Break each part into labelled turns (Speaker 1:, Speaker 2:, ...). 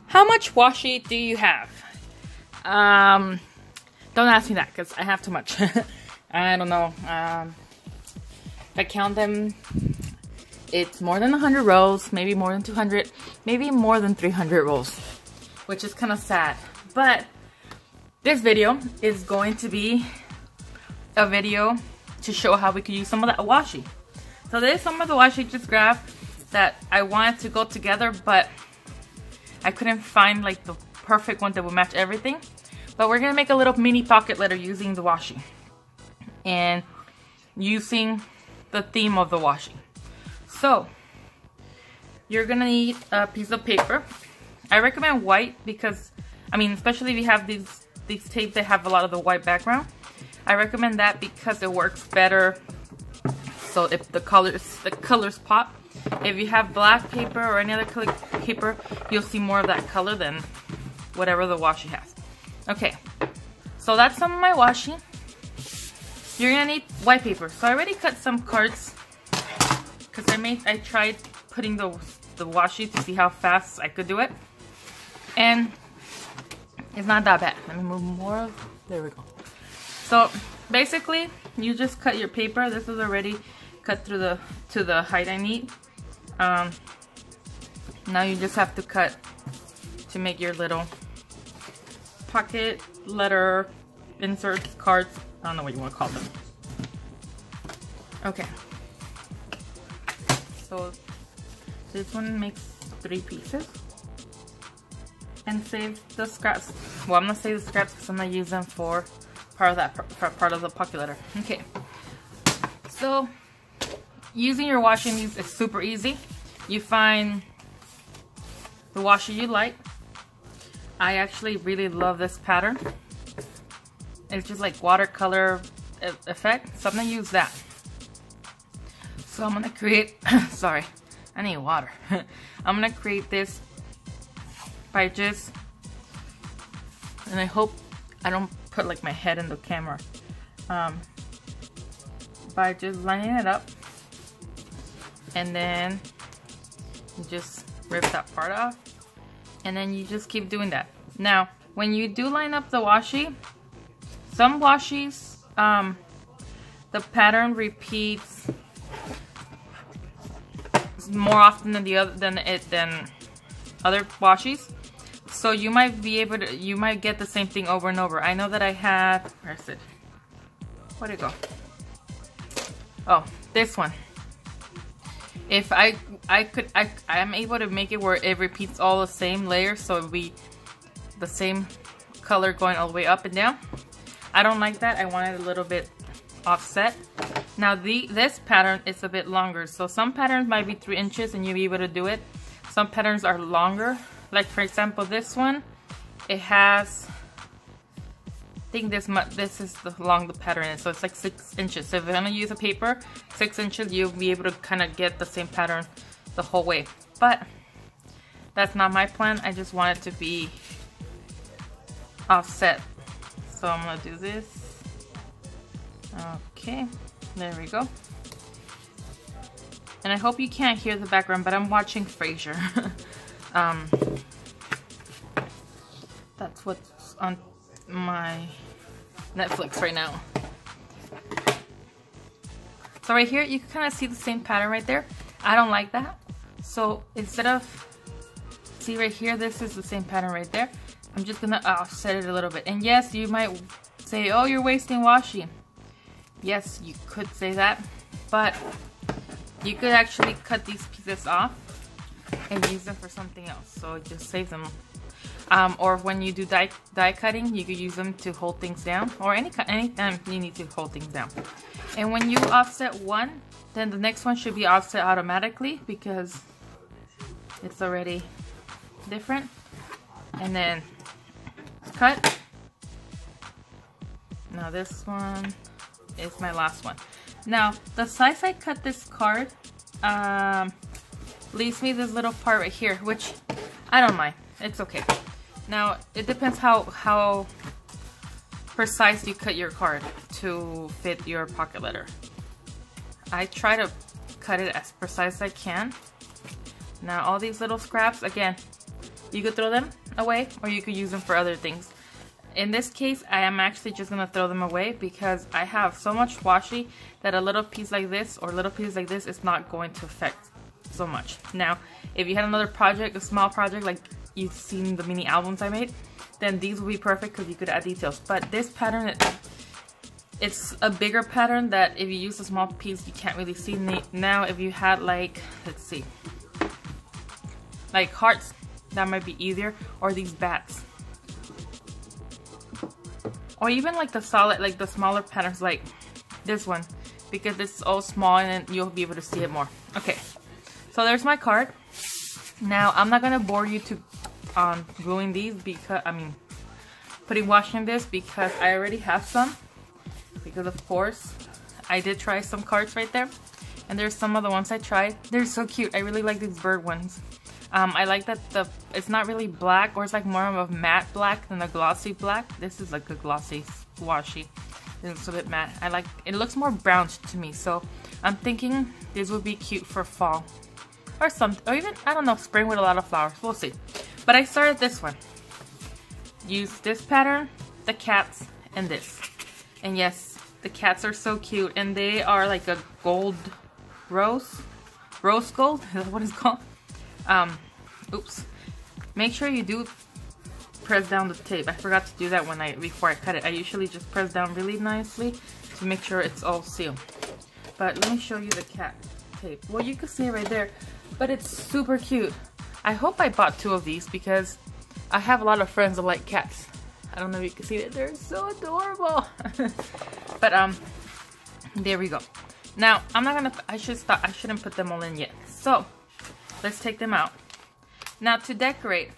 Speaker 1: How much washi do you have? Don't ask me that because I have too much. I don't know. If I count them, it's more than 100 rolls, maybe more than 200, maybe more than 300 rolls, which is kind of sad. But this video is going to be a video to show how we could use some of that washi. So there's some of the washi I just grabbed that I wanted to go together, but I couldn't find like the perfect one that would match everything. But we're gonna make a little mini pocket letter using the washi and using the theme of the washi. So you're gonna need a piece of paper. I recommend white because, I mean, especially if you have these tapes that have a lot of the white background. I recommend that because it works better. So if the colors pop. If you have black paper or any other color paper, you'll see more of that color than whatever the washi has. Okay, so that's some of my washi. You're gonna need white paper. So I already cut some cards because I tried putting the washi to see how fast I could do it, and it's not that bad. Let me move more. There we go. So basically, you just cut your paper. This is already cut through to the height I need. Now you just have to cut to make your little pocket letter inserts, cards. I don't know what you want to call them. Okay. So this one makes 3 pieces. And save the scraps. Well, I'm gonna save the scraps because I'm gonna use them for part of the pocket letter. Okay. So using your washi is super easy. You find the washi you like. I actually really love this pattern. It's just like watercolor effect, so I'm gonna use that. So I'm gonna create, sorry, I need water. I'm gonna create this by just, and I hope I don't put like my head in the camera, by just lining it up, and then you just rip that part off, and then you just keep doing that. Now when you do line up the washi, some washis, the pattern repeats more often than other washis, so you might be able to, you might get the same thing over and over. I know that I had, where's it? Where'd it go? Oh, this one. If I am able to make it where it repeats all the same layers, so it'll be the same color going all the way up and down. I don't like that. I want it a little bit offset. Now this pattern is a bit longer, so some patterns might be 3 inches and you'll be able to do it. Some patterns are longer. Like for example, this one, it has, I think this is the long the pattern is, so it's like 6 inches. So if you're gonna use a paper, 6 inches, you'll be able to kind of get the same pattern the whole way. But that's not my plan. I just want it to be offset. So I'm gonna do this. Okay, there we go. And I hope you can't hear the background, but I'm watching Frasier. That's what's on my Netflix right now. So right here, you can kind of see the same pattern right there. I don't like that. So instead of, see right here, this is the same pattern right there. I'm just gonna offset it a little bit. And yes, you might say, oh, you're wasting washi. Yes, you could say that, but you could actually cut these pieces off and use them for something else. So just save them. Or when you do die cutting, you could use them to hold things down, or anytime you need to hold things down. And when you offset one, then the next one should be offset automatically because it's already different. And then cut. Now this one is my last one. Now the size I cut this card leaves me this little part right here, which I don't mind. It's okay. Now it depends how precise you cut your card to fit your pocket letter. I try to cut it as precise as I can. Now all these little scraps, again, you could throw them away or you could use them for other things. In this case, I am actually just gonna throw them away because I have so much washi that a little piece like this or little piece like this is not going to affect so much. Now, if you had another project, a small project like you've seen the mini albums I made, then these will be perfect because you could add details. But this pattern, it's a bigger pattern that if you use a small piece, you can't really see. Now, if you had like, let's see, like hearts, that might be easier, or these bats. Or even like the solid, like the smaller patterns like this one, because it's all small and then you'll be able to see it more. Okay, so there's my card. Now I'm not gonna bore you to gluing these because, putting washi in this because I already have some. Because of course, I did try some cards right there. And there's some other ones I tried. They're so cute. I really like these bird ones. I like that it's not really black, or it's like more of a matte black than a glossy black. This is like a glossy washi. It looks a bit matte. It looks more brown to me, so I'm thinking this would be cute for fall. Or something, or even, I don't know, spring with a lot of flowers. We'll see. But I started this one. Use this pattern, the cats, and this. And yes, the cats are so cute, and they are like a gold rose gold, is that what it's called? Oops. Make sure you do press down the tape. I forgot to do that before I cut it. I usually just press down really nicely to make sure it's all sealed. But let me show you the cat tape. Well, you can see it right there, but it's super cute. I hope I bought 2 of these because I have a lot of friends that like cats. I don't know if you can see it. They're so adorable. But there we go. Now I shouldn't put them all in yet. So let's take them out. Now to decorate,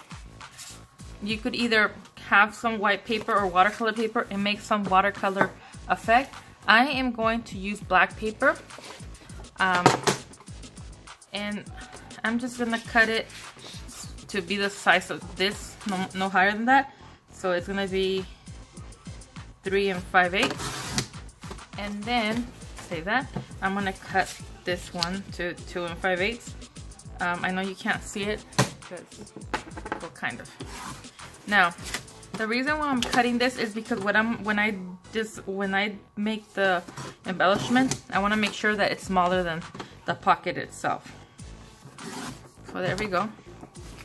Speaker 1: you could either have some white paper or watercolor paper and make some watercolor effect. I am going to use black paper. And I'm just gonna cut it to be the size of this, no higher than that. So it's gonna be 3 5/8. And then, save that, I'm gonna cut this one to 2 5/8. I know you can't see it, because, well, kind of. Now, the reason why I'm cutting this is because when I make the embellishment, I want to make sure that it's smaller than the pocket itself. So there we go.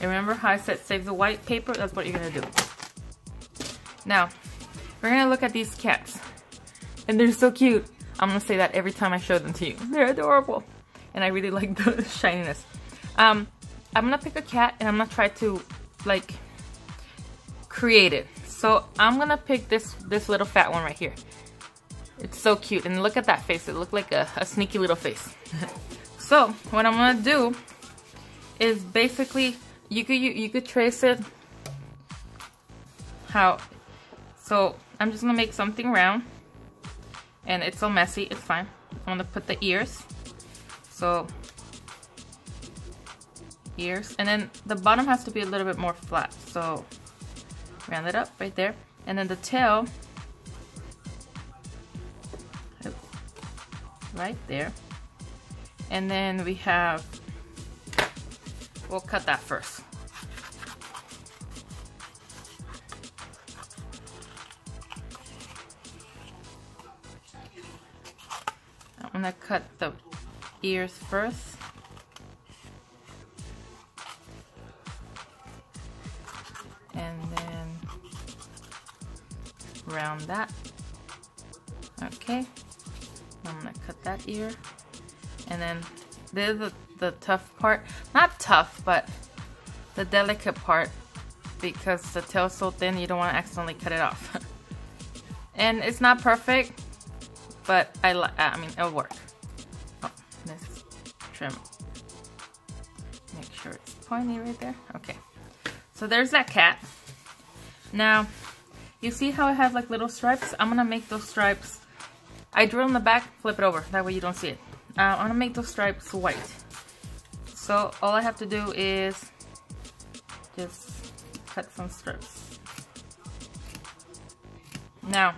Speaker 1: And remember how I said save the white paper? That's what you're gonna do. Now, we're gonna look at these cats. And they're so cute. I'm gonna say that every time I show them to you. They're adorable. And I really like the shininess. I'm gonna pick a cat and I'm gonna try to like create it. So I'm gonna pick this little fat one right here. It's so cute, and look at that face. It looked like a sneaky little face. So what I'm gonna do is basically you could trace it how. So I'm just gonna make something round, and it's so messy. It's fine. I'm gonna put the ears. So ears, and then the bottom has to be a little bit more flat, so round it up right there. And then the tail right there, and then we'll cut that first. I'm gonna cut the ears first. And then round that. Okay. I'm gonna cut that ear. And then there's the tough part. Not tough, but the delicate part, because the tail's so thin you don't want to accidentally cut it off. And it's not perfect, but I mean it'll work. Oh, let's trim. Make sure it's pointy right there. Okay. So there's that cat. Now, you see how it has like little stripes? I'm gonna make those stripes. I drew on the back, flip it over. That way you don't see it. I'm gonna make those stripes white. So all I have to do is just cut some strips. Now,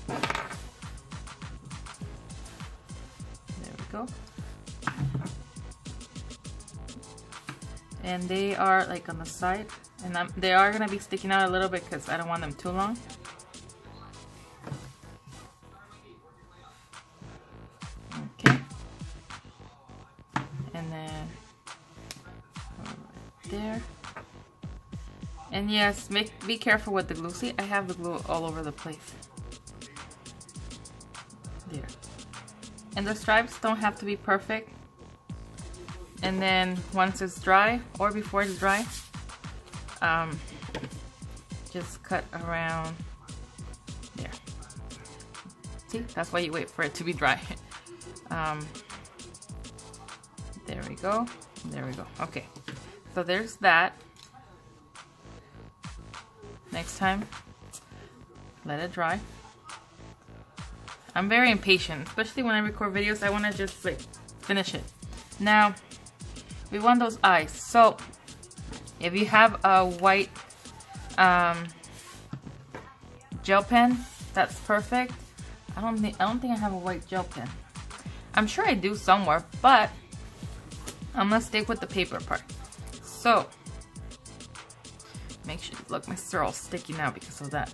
Speaker 1: there we go. And they are like on the side, and they are gonna be sticking out a little bit because I don't want them too long. Okay. And then right there. And yes, be careful with the glue. See, I have the glue all over the place. There. And the stripes don't have to be perfect. And then once it's dry, or before it's dry, just cut around there. See, that's why you wait for it to be dry. There we go. There we go. Okay, so there's that. Next time, let it dry. I'm very impatient, especially when I record videos. I want to just like finish it. Now, we want those eyes. So, if you have a white gel pen, that's perfect. I don't think I have a white gel pen. I'm sure I do somewhere, but I'm gonna stick with the paper part. So, make sure, look, my stir's all sticky now because of that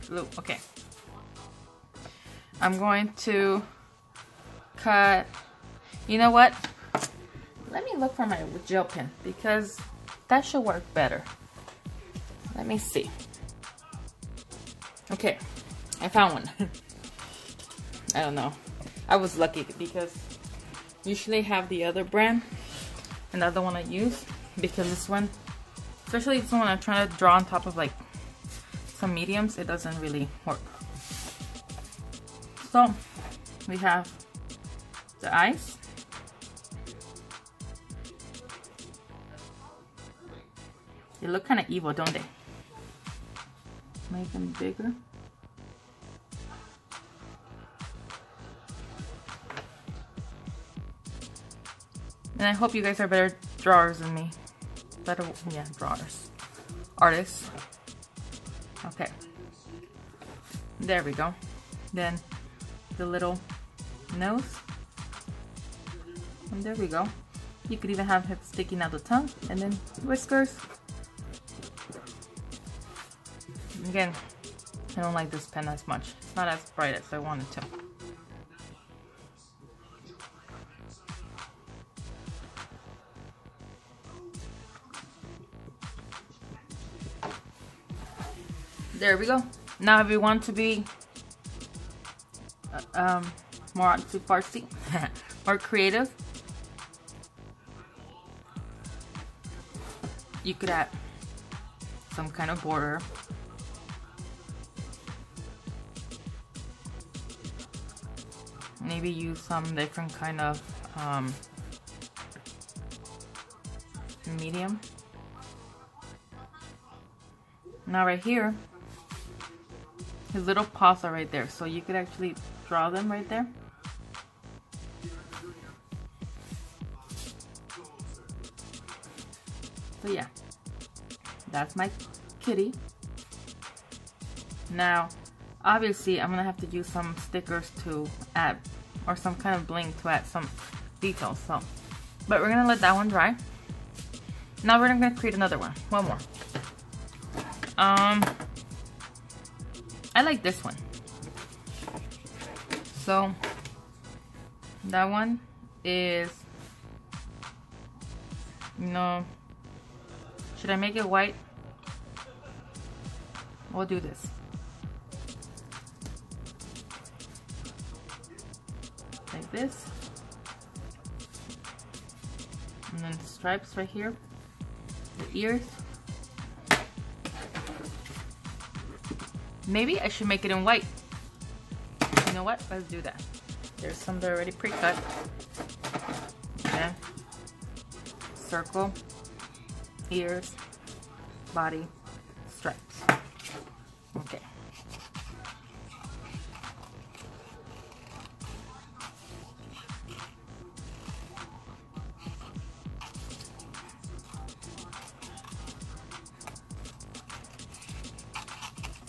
Speaker 1: glue. Okay. I'm going to cut, you know what? Let me look for my gel pen because that should work better. Let me see. Okay, I found one. I don't know. I was lucky because usually I have the other brand, another one I use, because this one, especially this one I'm trying to draw on top of like some mediums, it doesn't really work. So we have the eyes. They look kind of evil, don't they? Make them bigger. And I hope you guys are better drawers than me. Better, yeah, drawers. Artists. Okay. There we go. Then the little nose. And there we go. You could even have him sticking out the tongue. And then whiskers. Again, I don't like this pen as much. It's not as bright as I wanted to. There we go. Now if you want to be more artsy, more creative, you could add some kind of border. Maybe use some different kind of medium. Now right here, his little paws are right there, so you could actually draw them right there. So yeah, that's my kitty. Now, obviously, I'm gonna have to use some stickers to add, or some kind of bling to add some details. So, but we're gonna let that one dry. Now we're gonna create another one. One more. I like this one. So that one is, you know, should I make it white? We'll do this. Like this. And then stripes right here. The ears. Maybe I should make it in white. You know what? Let's do that. There's some that are already pre-cut. Okay. Circle, ears, body, stripes. Okay.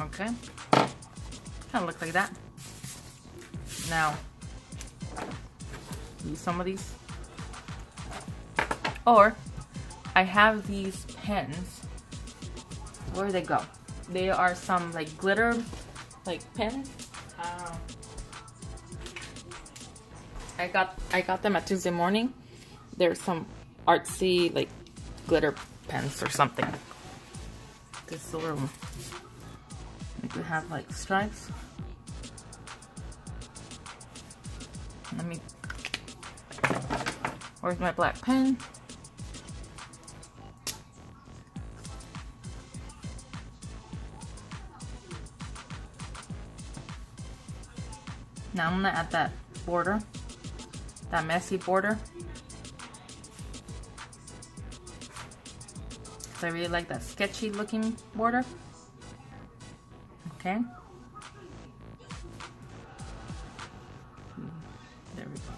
Speaker 1: Okay, kind of looks like that. Now, use some of these, or I have these pens. Where do they go? They are some like glitter like pens. I got them at Tuesday morning. There's some artsy like glitter pens or something. This little one. They could have like stripes. Let me. Where's my black pen? Now I'm gonna add that border, that messy border. So I really like that sketchy looking border. Okay. There we go.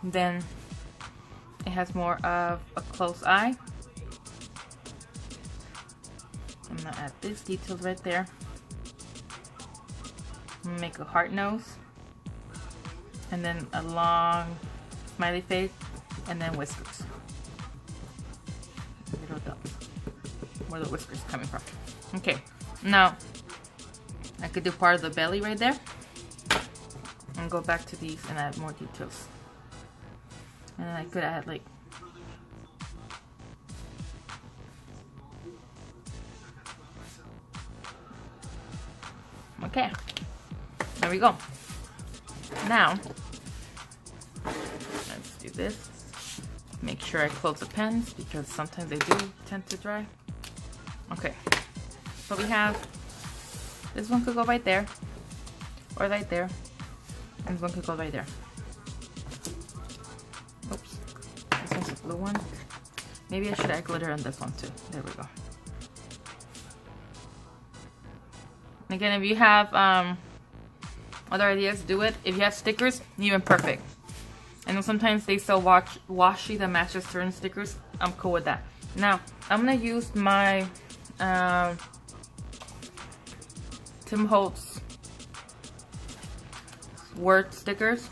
Speaker 1: Then it has more of a close eye. I'm gonna add these details right there. I'm gonna make a heart nose, and then a long smiley face, and then whiskers. Little dots. Where the whiskers coming from? Okay, now I could do part of the belly right there, and go back to these and add more details. And then I could add like okay. There we go. Now, let's do this. Make sure I close the pens because sometimes they do tend to dry. Okay, so we have, this one could go right there, or right there, and this one could go right there. Oops, this one's a blue one. Maybe I should add glitter on this one too. There we go. Again, if you have other ideas, do it. If you have stickers, even perfect. I know sometimes they sell washi that matches certain stickers. I'm cool with that. Now, I'm gonna use my Tim Holtz word stickers.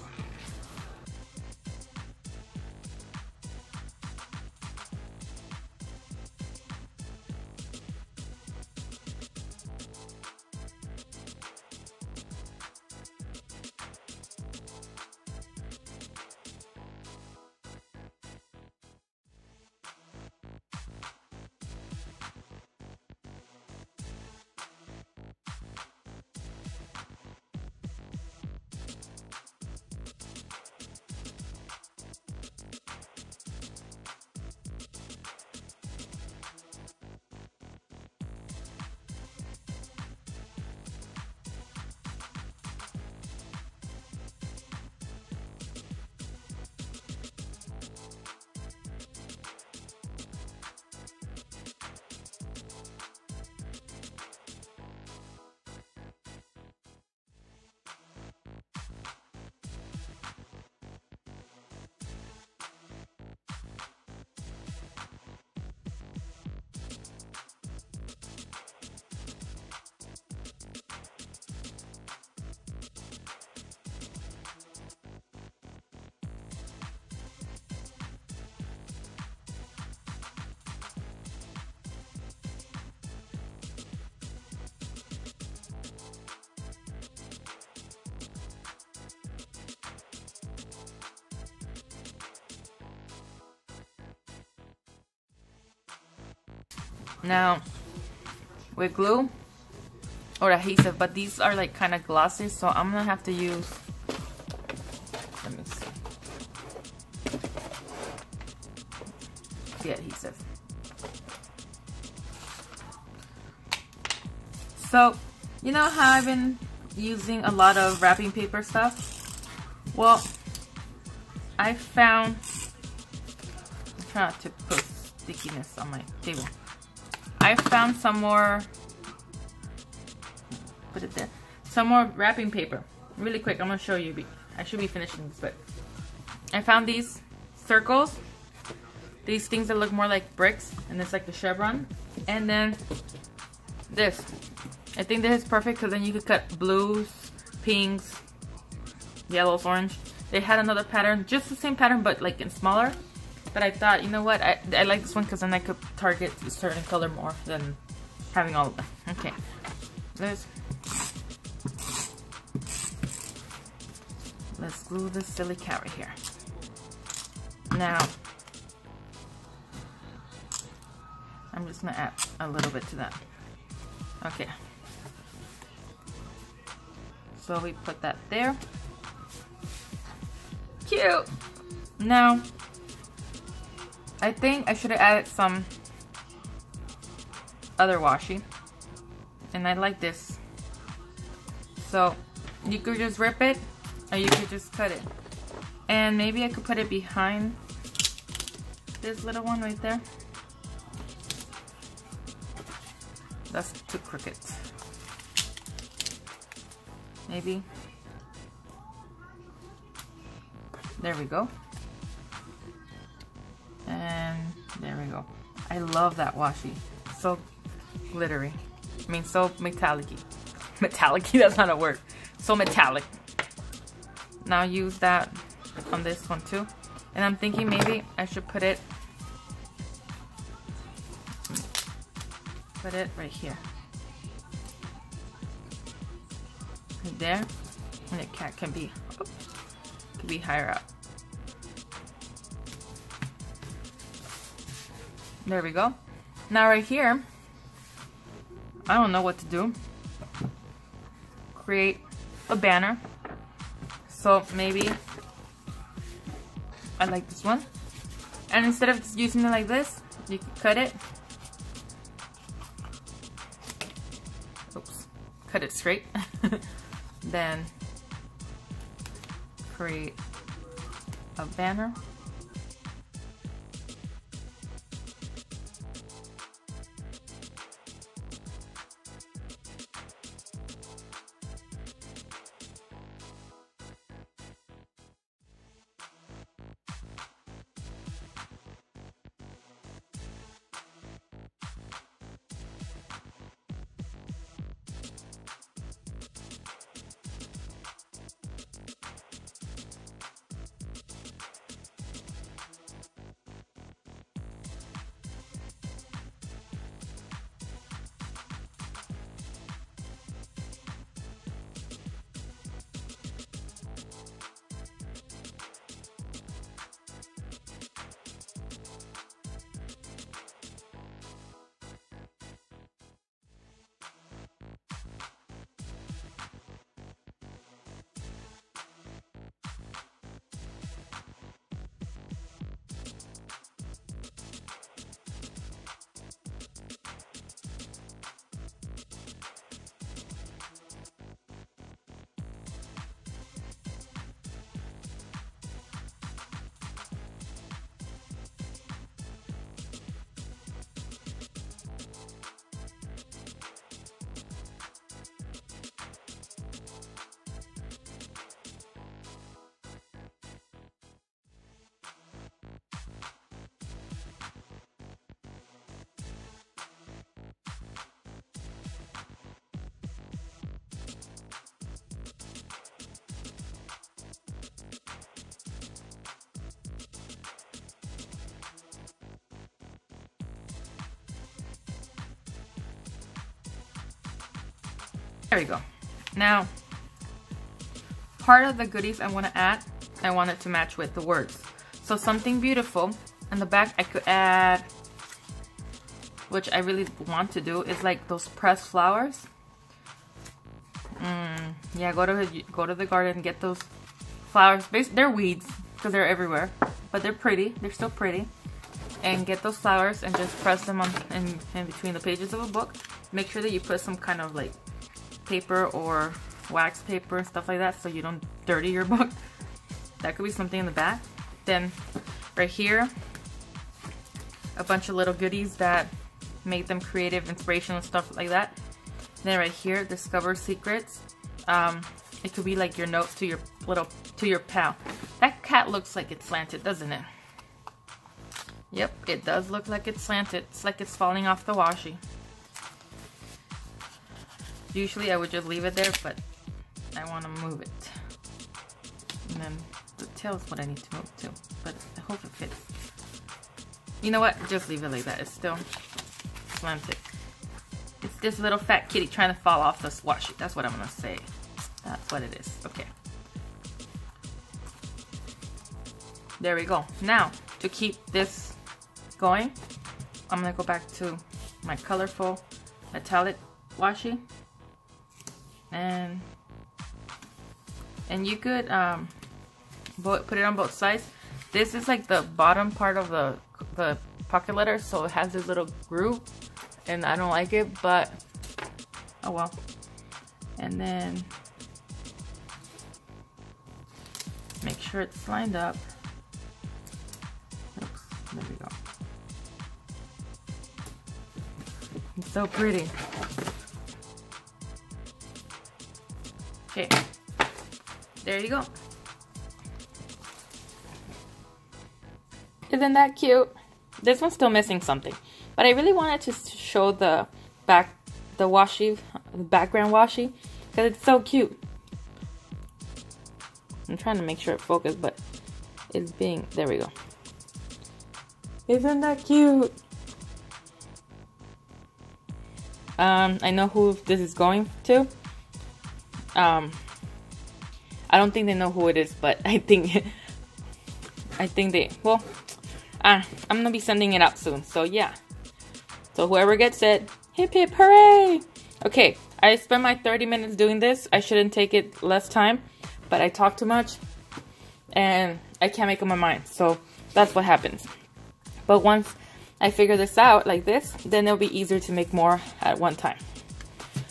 Speaker 1: Now, with glue or adhesive, but these are like kind of glossy, so I'm gonna have to use, let me see, the adhesive. So, you know how I've been using a lot of wrapping paper stuff? Well, I found, I'm trying not to put stickiness on my table. I found some more, put it there, some more wrapping paper. Really quick, I'm gonna show you. I should be finishing this, but I found these circles, these things that look more like bricks, and it's like the chevron. And then this. I think this is perfect because then you could cut blues, pinks, yellows, orange. They had another pattern, just the same pattern, but like in smaller. But I thought, you know what, I like this one because then I could target a certain color more than having all of them. Okay, let's glue this silly cat right here. Now, I'm just gonna add a little bit to that. Okay. So we put that there. Cute! Now, I think I should have added some other washi. And I like this. So, you could just rip it, or you could just cut it. And maybe I could put it behind this little one right there. That's too crooked. Maybe. There we go. And there we go. I love that washi. So glittery. I mean, so metallic-y. Metallic-y, that's not a word. So metallic. Now use that on this one too. And I'm thinking maybe I should put it right here. Right there. And the cat can be higher up. There we go. Now right here, I don't know what to do. Create a banner. So maybe I like this one. And instead of just using it like this, you can cut it. Oops. Cut it straight. Then create a banner. There we go. Now, part of the goodies I want to add, I want it to match with the words. So something beautiful. On the back, I could add, which I really want to do, is like those pressed flowers. Yeah, go to the garden and get those flowers. They're weeds because they're everywhere, but they're pretty. They're still pretty. And get those flowers and just press them on in between the pages of a book. Make sure that you put some kind of like paper or wax paper and stuff like that so you don't dirty your book. That could be something in the back. Then right here, a bunch of little goodies that make them creative, inspirational stuff like that. Then right here, discover secrets. It could be like your notes to your pal. That cat looks like it's slanted, doesn't it? Yep, it does look like it's slanted. It's like it's falling off the washi. Usually I would just leave it there, but I want to move it. And then the tail is what I need to move too, but I hope it fits. You know what? Just leave it like that. It's still slanted. It's this little fat kitty trying to fall off the washi. That's what I'm gonna say. That's what it is. Okay. There we go. Now, to keep this going, I'm gonna go back to my colorful metallic washi, and you could put it on both sides. This is like the bottom part of the pocket letter, so it has this little groove, and I don't like it, but oh well. And then make sure it's lined up. Oops, there we go. It's so pretty. Okay, there you go. Isn't that cute? This one's still missing something, but I really wanted to show the washi, the background washi, because it's so cute. I'm trying to make sure it focuses, but it's being, there we go. Isn't that cute? I know who this is going to. I don't think they know who it is, but I think they, well, I'm gonna be sending it out soon, so yeah. So whoever gets it, hip hip hooray! Okay, I spent my 30 minutes doing this. I shouldn't take it less time, but I talk too much and I can't make up my mind, so that's what happens. But once I figure this out like this, then it'll be easier to make more at one time.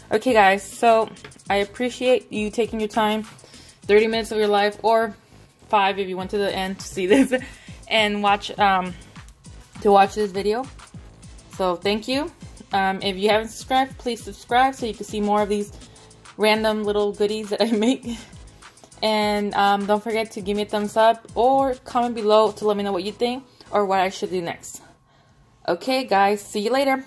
Speaker 1: Okay guys, so I appreciate you taking your time, 30 minutes of your life, or 5 if you went to the end to see this and watch this video. So thank you. If you haven't subscribed, please subscribe so you can see more of these random little goodies that I make. And don't forget to give me a thumbs up or comment below to let me know what you think or what I should do next. Okay guys, see you later.